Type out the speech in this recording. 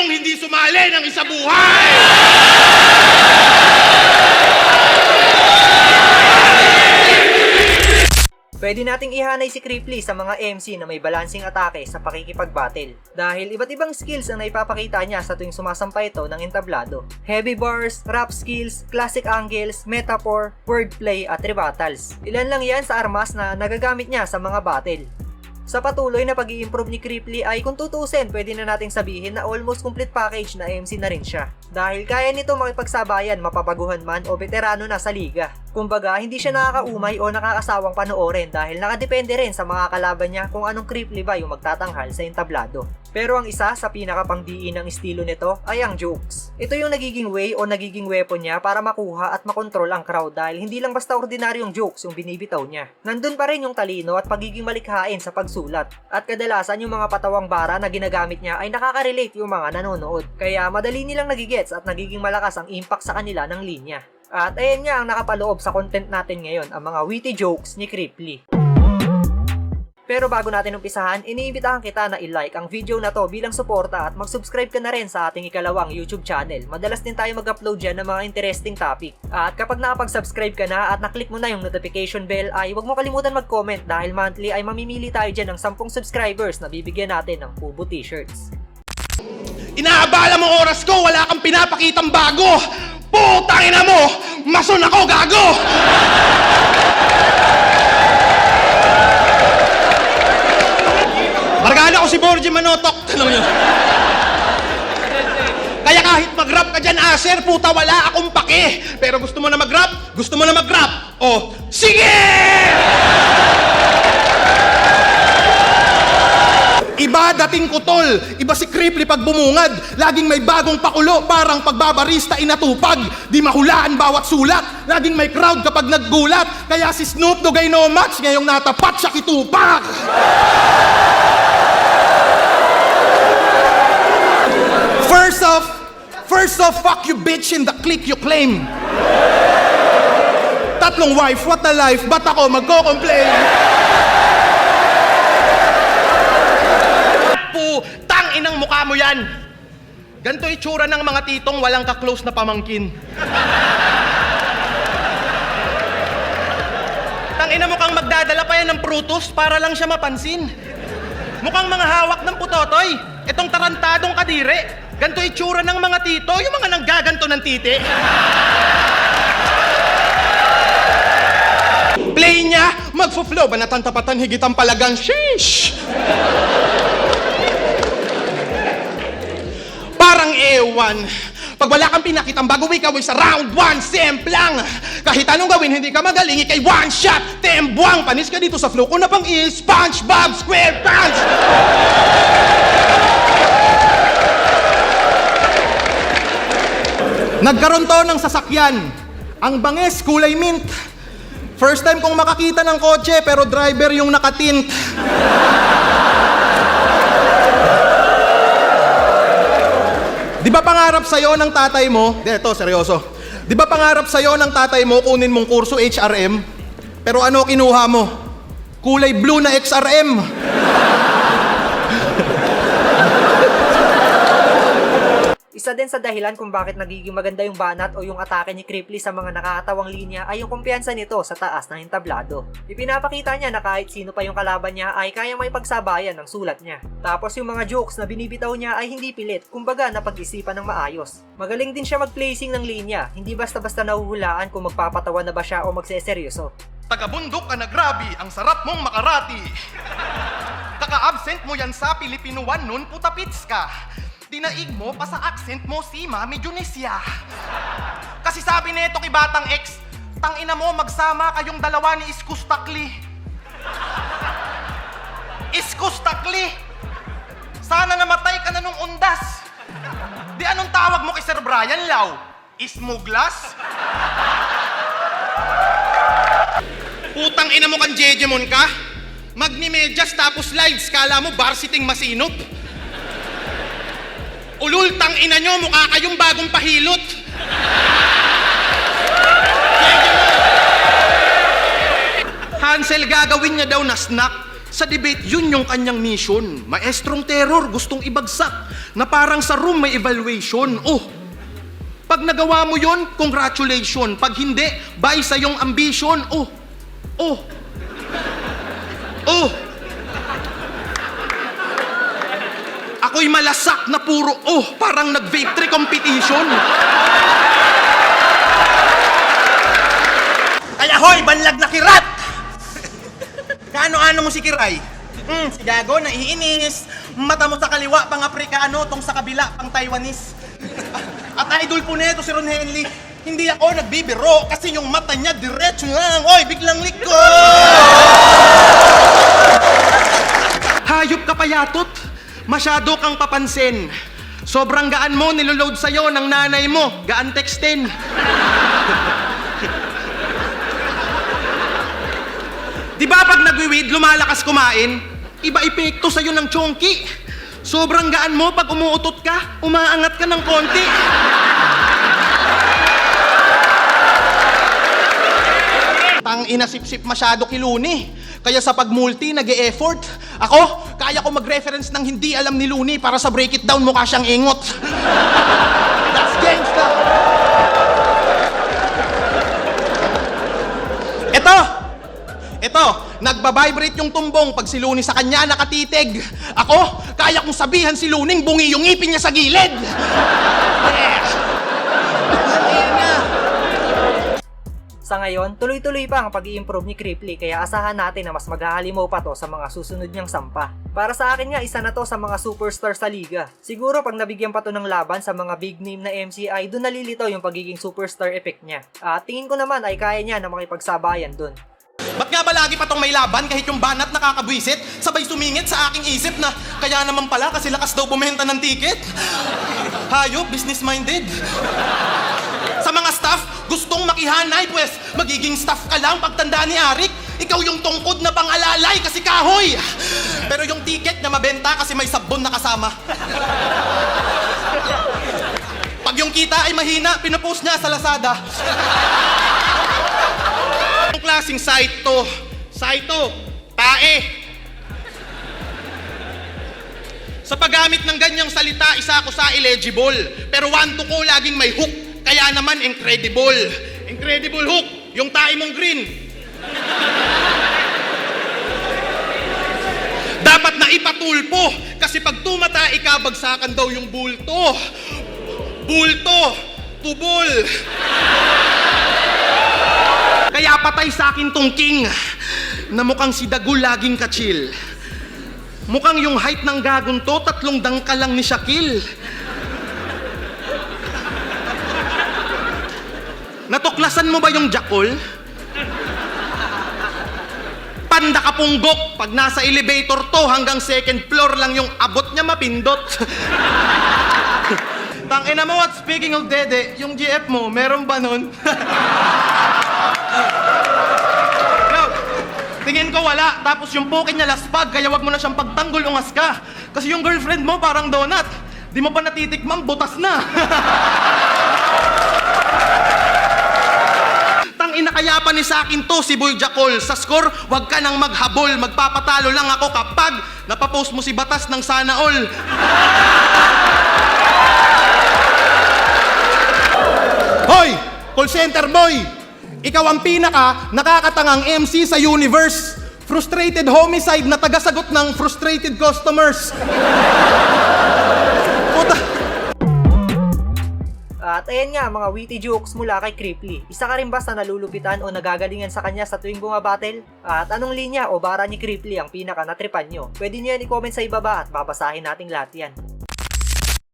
sinong hindi sumali ng isa buhay? Pwede nating ihanay si Creeply sa mga MC na may balancing atake sa pakikipag-battle dahil iba't ibang skills ang naipapakita niya sa tuwing sumasampay ito ng entablado. Heavy bars, rap skills, classic angles, metaphor, wordplay at rebuttals. Ilan lang yan sa armas na nagagamit niya sa mga battle. Sa patuloy na pag-i-improve ni Creeply ay kung tutusin, pwede na nating sabihin na almost complete package na MC na rin siya. Dahil kaya nito makipagsabayan mapapaguhan man o veterano na sa liga. Kumbaga, hindi siya nakakaumay o nakakasawang panoorin dahil nakadepende rin sa mga kalaban niya kung anong Creeply ba yung magtatanghal sa entablado. Pero ang isa sa pinakapangdiin ng estilo nito ay ang jokes. Ito yung nagiging way o nagiging weapon niya para makuha at makontrol ang crowd dahil hindi lang basta ordinaryong jokes yung binibitaw niya. Nandun pa rin yung talino at pagiging malikhain sa pagsulat. At kadalasan yung mga patawang bara na ginagamit niya ay nakaka-relate yung mga nanonood. Kaya madali nilang nagigets at nagiging malakas ang impact sa kanila ng linya. At ayan nga ang nakapaloob sa content natin ngayon, ang mga witty jokes ni Creeply. Pero bago natin umpisahan, iniimbitahan kita na i-like ang video na to bilang suporta at mag-subscribe ka na rin sa ating ikalawang YouTube channel. Madalas din tayo mag-upload dyan ng mga interesting topic. At kapag nakapag-subscribe ka na at naklik mo na yung notification bell ay huwag mo kalimutan mag-comment dahil monthly ay mamimili tayo dyan ng 10 subscribers na bibigyan natin ng Pubo t-shirts. Inaabala mo oras ko, wala kang pinapakitang bago! Putang ina mo! Mason ako, gago! Margana ko si Borgie Manotok. Tanong nyo. Kaya kahit mag-rap ka dyan, Aser, puta, wala akong pake. Pero gusto mo na mag-rap? Gusto mo na mag-rap? O, sige! Iba dating kutol, iba si Creeply pag bumungad. Laging may bagong pakulo, parang pagbabarista inatupag. Di mahulaan bawat sulat, laging may crowd kapag naggulat. Kaya si Snoop Dogg ay no match, ngayong natapat siya kitupak. First off, fuck you bitch in the clique you claim. Tatlong wife, what a life, ba't ako magko-complain? Putang inang mukha mo yan. Ganto itsura ng mga titong walang ka-close na pamangkin. Tangina mo kang magdadala pa yan ng prutos para lang siya mapansin. Mukhang mga hawak ng putotoy. Itong tarantadong kadire. Ganto itsura ng mga tito, yung mga nanggaganto ng titi. Play niya, magfo-flow, banatantapatan higitang palagang, sheesh! Parang ewan. Pag wala kang pinakitang bago ikaw ay sa round 1, semplang. Kahit anong gawin, hindi ka magaling, ikay one shot, tembuang. Panis ka dito sa flow ko na pang SpongeBob SquarePants. Nagkaroon to ng sasakyan. Ang banges, kulay mint. First time kong makakita ng kotse, pero driver yung nakatint. Di ba pangarap sa'yo ng tatay mo? Ito, seryoso. Di ba pangarap sa'yo ng tatay mo kunin mong kurso HRM? Pero ano kinuha mo? Kulay blue na XRM. Isa din sa dahilan kung bakit nagiging maganda yung banat o yung atake ni Creeply sa mga nakakatawang linya ay yung kumpiyansa nito sa taas ng entablado. Ipinapakita niya na kahit sino pa yung kalaban niya ay kayang may pagsabayan ng sulat niya. Tapos yung mga jokes na binibitaw niya ay hindi pilit, kumbaga napag-isipan ng maayos. Magaling din siya mag-placing ng linya, hindi basta-basta nahuhulaan kung magpapatawa na ba siya o magseseryoso. Taga-bundok ka na grabe, ang sarap mong makarati. Kaka-absent mo yan sa Pilipino 1 nun, puta pits ka. Dinaig mo pa sa accent mo si Mami Junesia. Kasi sabi nito kay Batang X, tangina mo magsama kayong dalawa ni Iskustakli. Iskustakli! Sana namatay ka na nung undas. Di anong tawag mo kay Sir Brian Lau? Ismuglas? Putang ina mo kang Jejemon ka? Magnimedyas tapos slides, kala mo varsiting masinop? Ulul, tang ina nyo, mukha kayong bagong pahilot. Hansel gagawin niya daw na snack. Sa debate, yun yung kanyang mission. Maestrong terror, gustong ibagsak, na parang sa room may evaluation. Oh, pag nagawa mo yun, congratulations. Pag hindi, bye sa yung ambition. Oh, oh, oh. Ako'y malasak na puro, oh, parang nag-vape tree competition. Kaya hoy, banlag na kirat! Kaano-ano mo si Kiray? Si Gago, naiinis. Mata mo sa kaliwa, pang Aprikano, tong sa kabila, pang Taiwanese. At idol po nito si Ron Henley. Hindi ako nagbibiro kasi yung mata niya diretso lang. Oy, biglang liko! Hayop ka payatot, masyado kang papansin. Sobrang gaan mo, niloload sa'yo ng nanay mo, gaan textin. Di ba pag nagwiwid, lumalakas kumain? Iba epekto sa'yo ng chonky. Sobrang gaan mo, pag umuutot ka, umaangat ka ng konti. Tang inasip-sip masyado kiluni. Kaya sa pag-multi, nag-e-effort. Ako, kaya ko mag-reference ng hindi alam ni Looney para sa break it down mukha siyang ingot. That's gangsta! Ito, nagbabibrate yung tumbong pag si Looney sa kanya nakatitig. Ako, kaya kong sabihan si Looney bungi yung ngipin niya sa gilid. Sa ngayon, tuloy-tuloy pa ang pag-i-improve ni Cripply kaya asahan natin na mas maghahalimaw pa to sa mga susunod niyang sampa. Para sa akin nga, isa na to sa mga superstar sa liga. Siguro pag nabigyan pa to ng laban sa mga big name na MC ay doon nalilitaw yung pagiging superstar effect niya. At tingin ko naman ay kaya niya na makipagsabayan doon. Ba't nga ba lagi pa tong may laban kahit yung banat nakakabwisit? Sabay sumingit sa aking isip na kaya naman pala kasi lakas daw bumenta ng ticket. Hayop, business-minded. Sa mga staff, gustong makihanay, pues magiging staff ka lang pagtanda ni Arik. Ikaw yung tungkod na pang-alalay kasi kahoy. Pero yung ticket na mabenta kasi may sabon na kasama. Pag yung kita ay mahina, pinapost niya sa Lazada. Ang klaseng site to? Site to, tae. Sa paggamit ng ganyang salita, isa ako sa illegible. Pero one to ko laging may hook. Kaya naman, incredible. Incredible hook, yung tae mong green. Dapat na ipatulpo. Kasi pag tumata, ikabagsakan daw yung bulto. Bulto, tubol. Kaya patay sa akin tong king na mukhang si Dagul laging ka-chill. Mukhang yung height ng gagon to, 3 dangkal lang ni Shaquille. Natuklasan mo ba yung Jakol? Panda ka punggok. Pag nasa elevator to, hanggang 2nd floor lang yung abot niya mapindot. Tangina mo, at speaking of dede, yung GF mo, meron ba nun? No, tingin ko wala. Tapos yung poke niya laspag, kaya wag mo na siyang pagtanggol, ungas ka. Kasi yung girlfriend mo parang donut. Di mo pa natitikmang, butas na. Tangina, kaya pa ni sa akin to si Boy Jakol. Sa score, wag ka nang maghabol. Magpapatalo lang ako kapag napapost mo si Batas ng Sana All. Hoy! Call center boy! Ikaw ang pinaka nakakatangang MC sa universe. Frustrated homicide na tagasagot ng frustrated customers. Puta! At ayan nga, mga witty jokes mula kay Cripply. Isa ka rin ba sa nalulupitan o nagagalingan sa kanya sa tuwing bumabattle? At anong linya o bara ni Cripply ang pinaka natripan nyo? Pwede nyo yan i-comment sa ibaba at babasahin nating lahat yan.